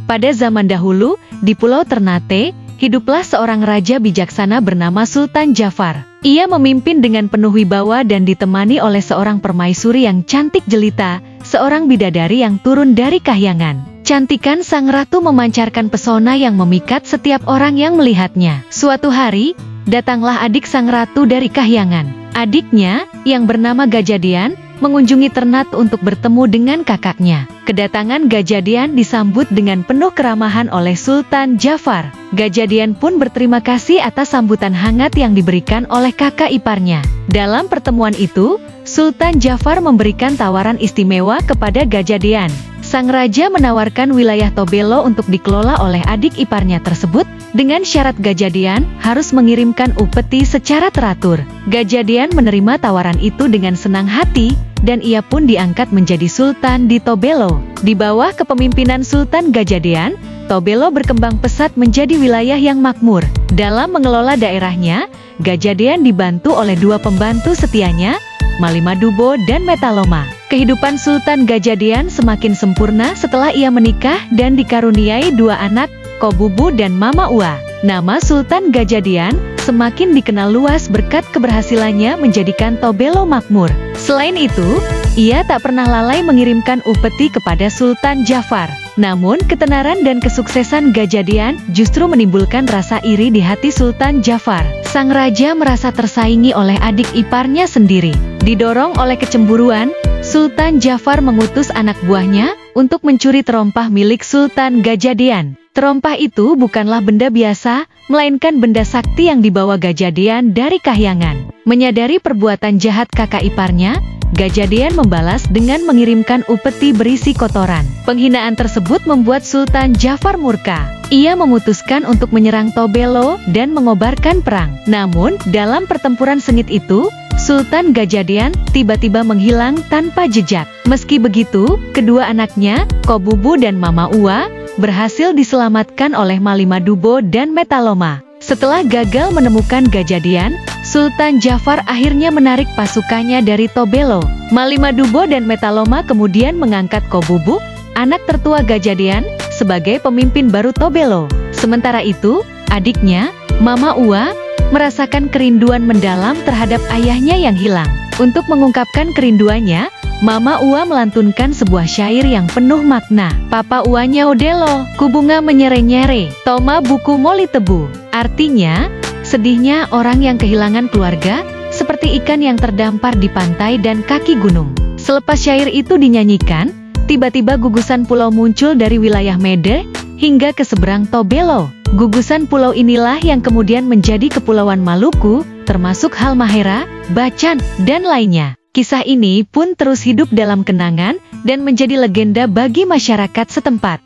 Pada zaman dahulu, di Pulau Ternate, hiduplah seorang raja bijaksana bernama Sultan Jafar. Ia memimpin dengan penuh wibawa dan ditemani oleh seorang permaisuri yang cantik jelita, seorang bidadari yang turun dari kahyangan. Cantikan sang ratu memancarkan pesona yang memikat setiap orang yang melihatnya. Suatu hari, datanglah adik sang ratu dari kahyangan. Adiknya, yang bernama Gajadian, mengunjungi Ternate untuk bertemu dengan kakaknya. Kedatangan Gajadian disambut dengan penuh keramahan oleh Sultan Jafar. Gajadian pun berterima kasih atas sambutan hangat yang diberikan oleh kakak iparnya. Dalam pertemuan itu, Sultan Jafar memberikan tawaran istimewa kepada Gajadian. Sang raja menawarkan wilayah Tobelo untuk dikelola oleh adik iparnya tersebut, dengan syarat Gajadian harus mengirimkan upeti secara teratur. Gajadian menerima tawaran itu dengan senang hati, dan ia pun diangkat menjadi sultan di Tobelo. Di bawah kepemimpinan Sultan Gajadian, Tobelo berkembang pesat menjadi wilayah yang makmur. Dalam mengelola daerahnya, Gajadian dibantu oleh dua pembantu setianya, Malimadubo dan Metaloma. Kehidupan Sultan Gajadian semakin sempurna setelah ia menikah dan dikaruniai dua anak, Kobubu dan Mama Ua. Nama Sultan Gajadian semakin dikenal luas berkat keberhasilannya menjadikan Tobelo makmur. Selain itu, ia tak pernah lalai mengirimkan upeti kepada Sultan Jafar. Namun, ketenaran dan kesuksesan Gajadian justru menimbulkan rasa iri di hati Sultan Jafar. Sang raja merasa tersaingi oleh adik iparnya sendiri. Didorong oleh kecemburuan, Sultan Jafar mengutus anak buahnya untuk mencuri terompah milik Sultan Gajadian. Terompah itu bukanlah benda biasa, melainkan benda sakti yang dibawa Gajadian dari kahyangan. Menyadari perbuatan jahat kakak iparnya, Gajadian membalas dengan mengirimkan upeti berisi kotoran. Penghinaan tersebut membuat Sultan Jafar murka. Ia memutuskan untuk menyerang Tobelo dan mengobarkan perang. Namun, dalam pertempuran sengit itu, Sultan Gajadian tiba-tiba menghilang tanpa jejak. Meski begitu, kedua anaknya, Kobubu dan Mama Ua, berhasil diselamatkan oleh Malimadubo dan Metaloma. Setelah gagal menemukan Gajadian, Sultan Jafar akhirnya menarik pasukannya dari Tobelo. Malimadubo dan Metaloma kemudian mengangkat Kobubu, anak tertua Gajadian, sebagai pemimpin baru Tobelo. Sementara itu, adiknya, Mama Ua, merasakan kerinduan mendalam terhadap ayahnya yang hilang. Untuk mengungkapkan kerinduannya, Mama Ua melantunkan sebuah syair yang penuh makna. Papa Uanya odelo, kubunga menyere-nyere, toma buku moli tebu. Artinya, sedihnya orang yang kehilangan keluarga, seperti ikan yang terdampar di pantai dan kaki gunung. Selepas syair itu dinyanyikan, tiba-tiba gugusan pulau muncul dari wilayah Mede, hingga ke seberang Tobelo. Gugusan pulau inilah yang kemudian menjadi Kepulauan Maluku, termasuk Halmahera, Bacan, dan lainnya. Kisah ini pun terus hidup dalam kenangan, dan menjadi legenda bagi masyarakat setempat.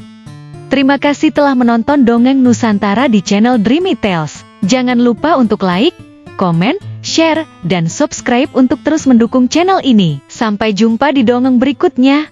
Terima kasih telah menonton Dongeng Nusantara di channel Dreamy Tales. Jangan lupa untuk like, komen, share, dan subscribe untuk terus mendukung channel ini. Sampai jumpa di dongeng berikutnya.